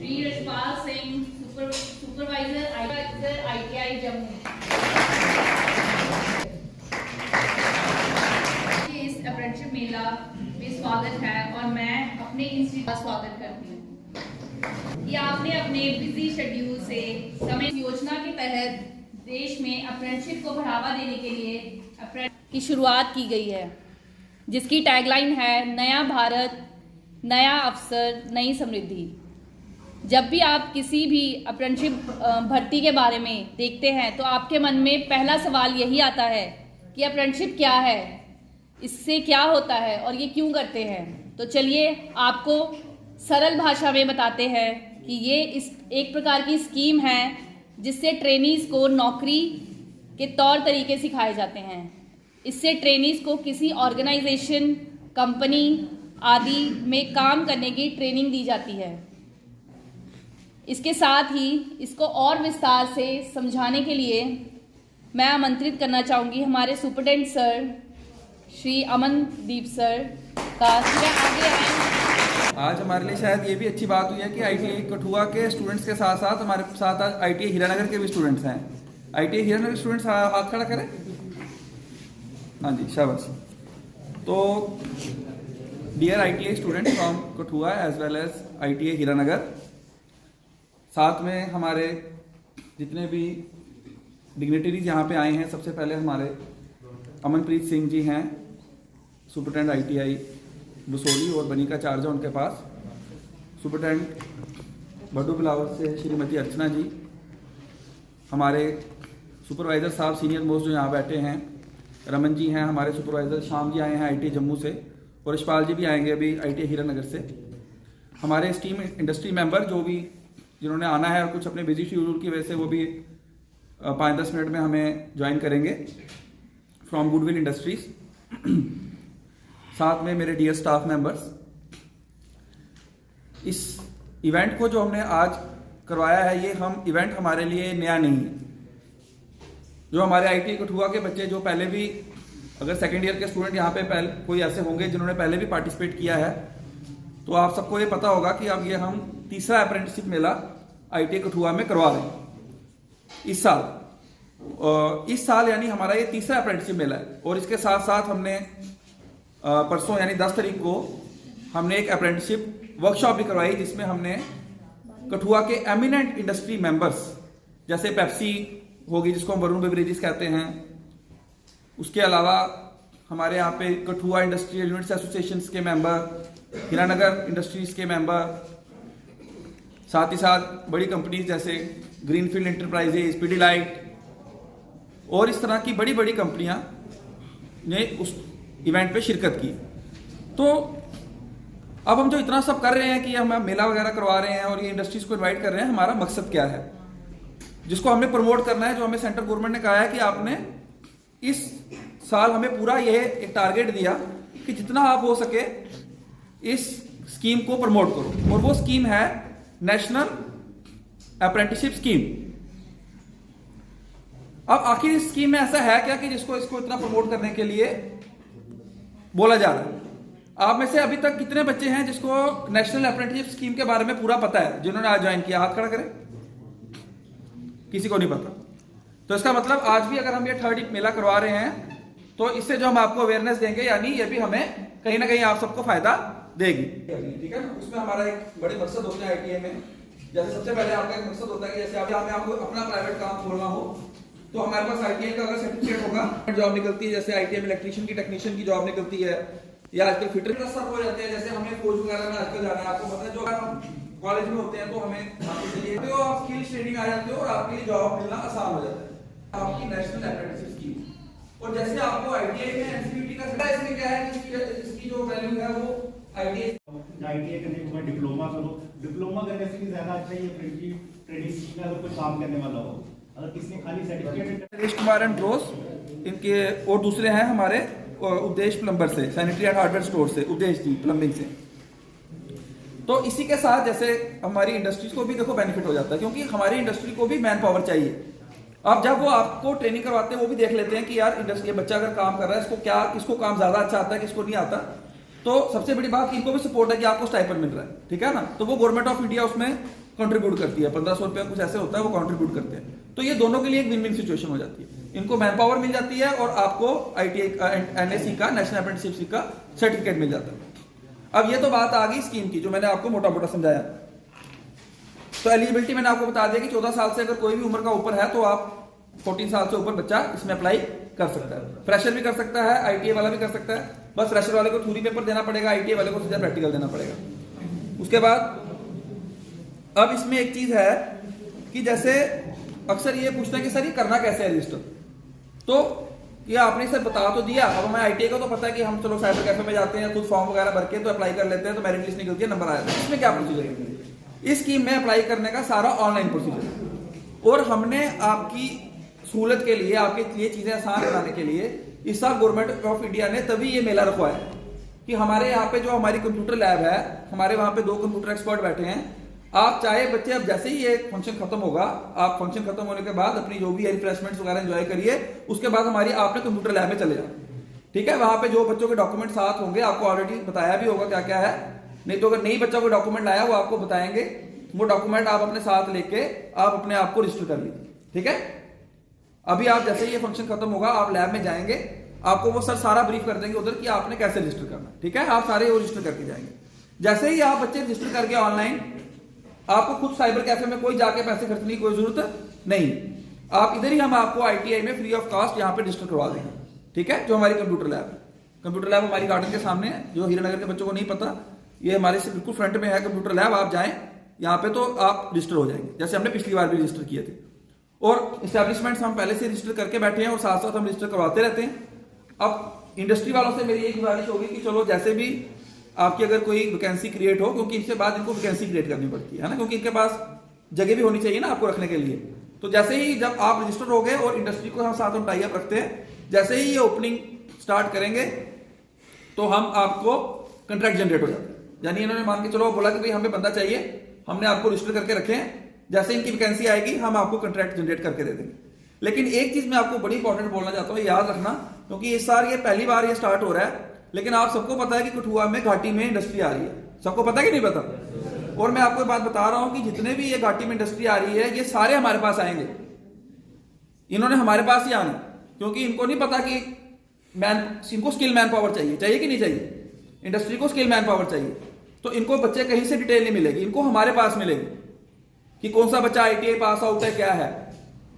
Shri Yashpal Singh, supervisor ITI Jammu. इस apprenticeship मेला में स्वागत है और मैं अपने इंस्टीट्यूट का स्वागत करती हूँ कि आपने अपने बिजी शेड्यूल से समय योजना के तहत देश में अप्रेंटिसशिप को बढ़ावा देने के लिए अप्रेंटिस की शुरुआत की गई है, जिसकी टैगलाइन है नया भारत, नया अवसर, नई समृद्धि। जब भी आप किसी भी अप्रेंटिसशिप भर्ती के बारे में देखते हैं तो आपके मन में पहला सवाल यही आता है कि अप्रेंटिसशिप क्या है, इससे क्या होता है और ये क्यों करते हैं। तो चलिए आपको सरल भाषा में बताते हैं कि ये एक प्रकार की स्कीम है जिससे ट्रेनीज को नौकरी के तौर तरीके सिखाए जाते हैं। इससे ट्रेनीज को किसी ऑर्गेनाइजेशन, कंपनी आदि में काम करने की ट्रेनिंग दी जाती है। इसके साथ ही इसको और विस्तार से समझाने के लिए मैं आमंत्रित करना चाहूँगी हमारे superintendent sir Shri Amandeep sir का। आगे आए। आज हमारे लिए शायद ये भी अच्छी बात हुई है कि ITI कठुआ के स्टूडेंट्स के साथ साथ हमारे साथ आज ITI हीरानगर के भी स्टूडेंट्स हैं। ITI हीरानगर स्टूडेंट्स हाथ खड़ा करें। हाँ जी, शाबाश। तो dear ITI students from Kathua as well as ITI Hiranagar, साथ में हमारे जितने भी डिग्नेटरीज यहाँ पे आए हैं, सबसे पहले हमारे अमनप्रीत सिंह जी हैं, सुपरटेंडेंट ITI बसोली और बनी का चार्ज है उनके पास। सुपरटेंडेंट बड्डू बिलावर से श्रीमती अर्चना जी, हमारे सुपरवाइज़र साहब सीनियर मोस्ट जो यहाँ बैठे हैं, रमन जी हैं हमारे सुपरवाइज़र, श्याम जी आए हैं ITI जम्मू से और यशपाल जी भी आएंगे अभी ITI हीरानगर से। हमारे स्टीम इंडस्ट्री मेंबर जो भी जिन्होंने आना है और कुछ अपने बिजी शेड्यूल की वजह से वो भी 5-10 मिनट में हमें ज्वाइन करेंगे फ्रॉम गुडविल इंडस्ट्रीज। साथ में मेरे डियर स्टाफ मेंबर्स, इस इवेंट को जो हमने आज करवाया है, ये इवेंट हमारे लिए नया नहीं है। जो हमारे ITI कठुआ के बच्चे जो पहले भी, अगर सेकेंड ईयर के स्टूडेंट यहाँ पे पहले कोई ऐसे होंगे जिन्होंने पहले भी पार्टिसिपेट किया है, तो आप सबको ये पता होगा कि अब ये हम तीसरा अप्रेंटिसशिप मेला ITI कठुआ में करवा रहे हैं इस साल यानी हमारा ये तीसरा अप्रेंटिसशिप मेला है। और इसके साथ साथ हमने परसों यानी 10 तारीख को हमने एक अप्रेंटिसशिप वर्कशॉप भी करवाई, जिसमें हमने कठुआ के एमिनेंट इंडस्ट्री मेंबर्स जैसे पेप्सी होगी जिसको हम वरुण बेवरेजेस कहते हैं, उसके अलावा हमारे यहाँ पे कठुआ इंडस्ट्रियल यूनिट्स एसोसिएशन के मेंबर, हीरानगर इंडस्ट्रीज के मेंबर, साथ ही साथ बड़ी कंपनीज जैसे ग्रीनफील्ड इंटरप्राइजेज, पीडीलाइट और इस तरह की बड़ी बड़ी कंपनियां ने उस इवेंट पे शिरकत की। तो अब हम जो इतना सब कर रहे हैं कि हम मेला वगैरह करवा रहे हैं और ये इंडस्ट्रीज को इनवाइट कर रहे हैं, हमारा मकसद क्या है, जिसको हमें प्रमोट करना है, जो हमें सेंट्रल गवर्नमेंट ने कहा है कि आपने इस साल हमें पूरा ये एक टारगेट दिया कि जितना आप हो सके इस स्कीम को प्रमोट करो, और वो स्कीम है नेशनल अप्रेंटिसशिप स्कीम। अब आखिर इस स्कीम में ऐसा है क्या कि इसको इतना प्रमोट करने के लिए बोला जा रहा है। आप में से अभी तक कितने बच्चे हैं जिसको नेशनल अप्रेंटिसशिप स्कीम के बारे में पूरा पता है, जिन्होंने आज ज्वाइन किया? हाथ खड़ा करें। किसी को नहीं पता। तो इसका मतलब आज भी अगर हम ये थर्ड मेला करवा रहे हैं तो इससे जो हम आपको अवेयरनेस देंगे, यानी ये भी हमें कहीं ना कहीं आप सबको फायदा देगी, ठीक है ना। उसमें हमारा एक बड़े मकसद होते हैं ITI में। जैसे सबसे पहले आपका एक मकसद होता है कि जैसे आपको अपना प्राइवेट काम खोलना हो तो हमारे पास ITI का अगर सर्टिफिकेट होगा, जॉब निकलती है, जैसे ITI में इलेक्ट्रीशियन की टेक्नीशियन की जॉब निकलती है, या आजकल फिटर सब हो जाते हैं। जैसे हमें फौज वगैरह में आजकल जाना है, आपको पता है, जो हम कॉलेज में होते हैं तो हमें तो आप स्किल ट्रेनिंग आ जाते हो और आपके लिए जॉब मिलना आसान हो जाता है। आपकी नेशनल अप्रेंटिसशिप स्कीम, और जैसे आपको ITI में NCVT का इसमें क्या है कि इसकी जो वैल्यू है वो ITI करने के बाद डिप्लोमा करो, डिप्लोमा करने से भी ज्यादा अच्छा ये ट्रेनिंग सीखना, अगर कोई काम करने वाला हो, अगर किसी ने खाली सर्टिफिकेट। नरेश कुमार एंड रोज इनके, और दूसरे हैं हमारे उपदेश प्लम्बर से, सैनिटरी एंड हार्डवेयर स्टोर से, उपदेश जी प्लम्बिंग से। तो इसी के साथ जैसे हमारी इंडस्ट्रीज को भी देखो बेनिफिट हो जाता है, क्योंकि हमारी इंडस्ट्री को भी मैन पावर चाहिए। अब जब वो आपको ट्रेनिंग करवाते हैं वो भी देख लेते हैं कि यार इंडस्ट्री बच्चा अगर काम कर रहा है, किसको काम ज्यादा अच्छा आता है, किसको नहीं आता। तो सबसे बड़ी बात, इनको भी सपोर्ट है कि आपको स्टाइपेंड मिल रहा है, ठीक है ना। तो वो गवर्नमेंट ऑफ इंडिया उसमें कंट्रीब्यूट करती है, 1500 रुपया कुछ ऐसे होता है, वो कंट्रीब्यूट करते हैं। तो ये दोनों के लिए एक विन विन सिचुएशन हो जाती है, इनको मैन पावर मिल जाती है और आपको ITI का NSE का नेशनल अप्रेंटिसशिप का सर्टिफिकेट मिल जाता है। अब ये तो बात आ गई स्कीम की, जो मैंने आपको मोटा मोटा समझाया। तो एलिजिबिलिटी मैंने आपको बता दिया कि 14 साल से अगर कोई भी उम्र का ऊपर है तो आप 14 साल से ऊपर बच्चा इसमें अप्लाई कर सकता है। फ्रेशर भी कर सकता है, ITI वाला भी कर सकता है, बस फ्रेशर वाले को थ्योरी पेपर देना पड़ेगा, ITI वाले को सीधा प्रैक्टिकल देना पड़ेगा। उसके बाद अब इसमें एक चीज है कि जैसे अक्सर ये पूछते हैं कि सर ये करना कैसे है रजिस्टर, तो ये आपने सर बता तो दिया। अब हमें ITI का तो पता है कि हम चलो साइबर कैफे में जाते हैं, खुद फॉर्म वगैरह भर के तो अप्लाई कर लेते हैं, तो मेरिट लिस्ट निकलती है, नंबर आ जाता है। इसमें क्या प्रोसीजर है? इस स्कीम में अप्लाई करने का सारा ऑनलाइन प्रोसीजर है, और हमने आपकी सहूलत के लिए, आपके लिए चीजें आसान बनाने के लिए इस साल गवर्नमेंट ऑफ इंडिया ने तभी ये मेला रखवाया है कि हमारे यहाँ पे जो हमारी कंप्यूटर लैब है, हमारे वहां पे 2 कंप्यूटर एक्सपर्ट बैठे हैं। आप चाहे बच्चे, अब जैसे ही ये फंक्शन खत्म होगा, आप फंक्शन खत्म होने के बाद अपनी जो भी रिफ्रेशमेंट्स वगैरह एंजॉय करिए, उसके बाद हमारी आपने कंप्यूटर लैब में चले जाओ, ठीक है। वहां पे जो बच्चों के डॉक्यूमेंट साथ होंगे, आपको ऑलरेडी बताया भी होगा क्या क्या है, नहीं तो अगर नई बच्चा कोई डॉक्यूमेंट लाया वो आपको बताएंगे, वो डॉक्यूमेंट आप अपने साथ लेके आप अपने आप को रजिस्टर कर लीजिए, ठीक है। अभी आप जैसे ही ये फंक्शन खत्म होगा, आप लैब में जाएंगे, आपको वो सर सारा ब्रीफ कर देंगे उधर कि आपने कैसे रजिस्टर करना, ठीक है। आप सारे वो रजिस्टर करके जाएंगे। जैसे ही आप बच्चे रजिस्टर करके ऑनलाइन, आपको खुद साइबर कैफे में कोई जाके पैसे खर्चने की कोई जरूरत नहीं, आप इधर ही हम आपको ITI में फ्री ऑफ कॉस्ट यहाँ पे रजिस्टर करवा देंगे, ठीक है। जो हमारी कंप्यूटर लैब है, कंप्यूटर लैब हमारी गार्डन के सामने है, जो हीरानगर के बच्चों को नहीं पता, ये हमारे से बिल्कुल फ्रंट में है कंप्यूटर लैब। आप जाएं यहाँ पे तो आप रजिस्टर हो जाएंगे, जैसे हमने पिछली बार भी रजिस्टर किए थे। और इस्टेब्लिशमेंट्स हम पहले से रजिस्टर करके बैठे हैं और साथ साथ हम रजिस्टर करवाते रहते हैं। अब इंडस्ट्री वालों से मेरी एक गुजारिश होगी कि चलो जैसे भी आपकी अगर कोई वैकेंसी क्रिएट हो, क्योंकि इसके बाद इनको वैकेंसी क्रिएट करनी पड़ती है ना, क्योंकि इनके पास जगह भी होनी चाहिए ना आपको रखने के लिए। तो जैसे ही जब आप रजिस्टर हो गए और इंडस्ट्री को हम साथ में टाई अप रखते हैं, जैसे ही ये ओपनिंग स्टार्ट करेंगे तो हम आपको कंट्रैक्ट जनरेट हो जाता है। यानी इन्होंने मान के चलो बोला कि भाई हमें बंदा चाहिए, हमने आपको रजिस्टर करके रखे हैं, जैसे इनकी वैकेंसी आएगी हम आपको कंट्रैक्ट जनरेट करके दे देंगे। लेकिन एक चीज मैं आपको बड़ी इंपॉर्टेंट बोलना चाहता हूं, याद रखना, क्योंकि इस साल ये पहली बार ये स्टार्ट हो रहा है, लेकिन आप सबको पता है कि कठुआ में घाटी में इंडस्ट्री आ रही है, सबको पता है कि नहीं पता। और मैं आपको बात बता रहा हूं कि जितने भी ये घाटी में इंडस्ट्री आ रही है, ये सारे हमारे पास आएंगे, इन्होंने हमारे पास ही आना, क्योंकि इनको नहीं पता कि इनको स्किल मैन पावर चाहिए कि नहीं चाहिए, इंडस्ट्री को स्किल मैन पावर चाहिए। तो इनको बच्चे कहीं से डिटेल नहीं मिलेगी, इनको हमारे पास मिलेगी कि कौन सा बच्चा ITI पास आउट है, क्या है।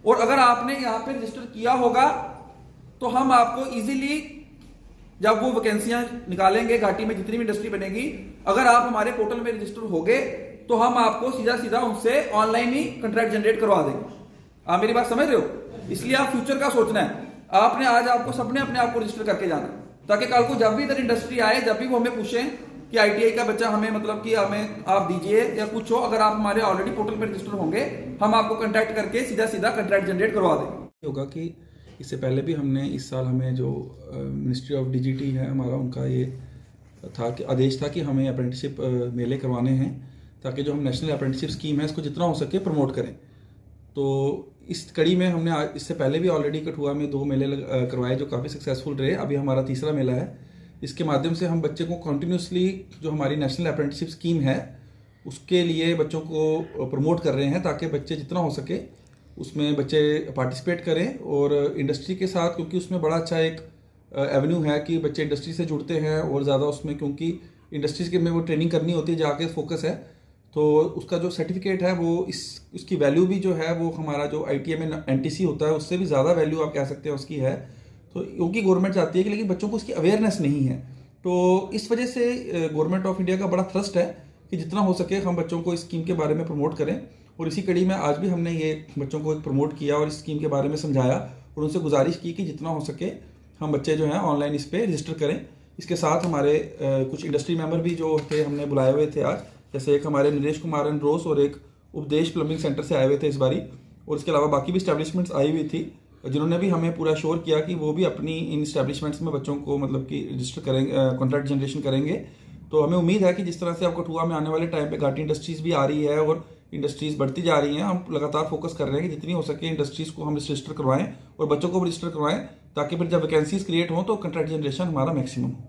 और अगर आपने यहाँ पे रजिस्टर किया होगा तो हम आपको इजीली, जब वो वैकेंसियां निकालेंगे घाटी में जितनी भी इंडस्ट्री बनेगी, अगर आप हमारे पोर्टल में रजिस्टर हो गए तो हम आपको सीधा सीधा उनसे ऑनलाइन ही कंट्रैक्ट जनरेट करवा देंगे। आप मेरी बात समझ रहे हो? इसलिए आप फ्यूचर का सोचना है। आपने आज आपको सबने अपने आप को रजिस्टर करके जाना, ताकि कल को जब भी इधर इंडस्ट्री आए, जब भी वो हमें पूछें कि ITI का बच्चा हमें मतलब कि हमें आप दीजिए या कुछ हो, अगर आप हमारे ऑलरेडी पोर्टल पर रजिस्टर होंगे, हम आपको कंटैक्ट करके सीधा सीधा कंट्रैक्ट जनरेट करवा देंगे। होगा कि इससे पहले भी हमने इस साल हमें जो मिनिस्ट्री ऑफ DGT है हमारा, उनका ये था कि आदेश था कि हमें अप्रेंटिसशिप मेले करवाने हैं, ताकि जो हम नेशनल अप्रेंटिसशिप स्कीम है इसको जितना हो सके प्रमोट करें। तो इस कड़ी में हमने इससे पहले भी ऑलरेडी कठुआ में 2 मेले करवाए जो काफ़ी सक्सेसफुल रहे। अभी हमारा तीसरा मेला है। इसके माध्यम से हम बच्चे को कॉन्टीन्यूसली जो हमारी नेशनल अप्रेंटिसशिप स्कीम है उसके लिए बच्चों को प्रमोट कर रहे हैं, ताकि बच्चे जितना हो सके उसमें बच्चे पार्टिसिपेट करें। और इंडस्ट्री के साथ, क्योंकि उसमें बड़ा अच्छा एक एवेन्यू है कि बच्चे इंडस्ट्री से जुड़ते हैं और ज़्यादा उसमें, क्योंकि इंडस्ट्रीज के में वो ट्रेनिंग करनी होती है, जाके फोकस है, तो उसका जो सर्टिफिकेट है वो उसकी वैल्यू भी जो है वो हमारा जो ITI में NTC होता है उससे भी ज़्यादा वैल्यू आप कह सकते हैं उसकी है। तो क्योंकि गवर्नमेंट चाहती है कि, लेकिन बच्चों को उसकी अवेयरनेस नहीं है, तो इस वजह से गवर्नमेंट ऑफ इंडिया का बड़ा थ्रस्ट है कि जितना हो सके हम बच्चों को इस स्कीम के बारे में प्रमोट करें। और इसी कड़ी में आज भी हमने ये बच्चों को प्रमोट किया और इस स्कीम के बारे में समझाया और उनसे गुजारिश की कि जितना हो सके हम बच्चे जो हैं ऑनलाइन इस पर रजिस्टर करें। इसके साथ हमारे कुछ इंडस्ट्री मेंबर भी जो थे हमने बुलाए हुए थे आज, जैसे एक हमारे नीलेश कुमार रोस और एक उपदेश प्लम्बिंग सेंटर से आए हुए थे इस बारी, और इसके अलावा बाकी भी इस्टेब्लिशमेंट्स आई हुई थी, जिन्होंने भी हमें पूरा श्योर किया कि वो भी अपनी इन इस्टेब्लिशमेंट्स में बच्चों को मतलब कि रजिस्टर करेंगे, कॉन्ट्रैक्ट जनरेशन करेंगे। तो हमें उम्मीद है कि जिस तरह से अब कठुआ में आने वाले टाइम पे घाटी इंडस्ट्रीज़ भी आ रही है और इंडस्ट्रीज़ बढ़ती जा रही हैं, हम लगातार फोकस कर रहे हैं कि जितनी हो सके इंडस्ट्रीज़ को हम रजिस्टर करवाएं और बच्चों को भी रजिस्टर करवाएं, ताकि फिर जब वैकेंसीज क्रिएट हों तो कॉन्ट्रैक्ट जनरेशन हमारा मैक्सिमम हो।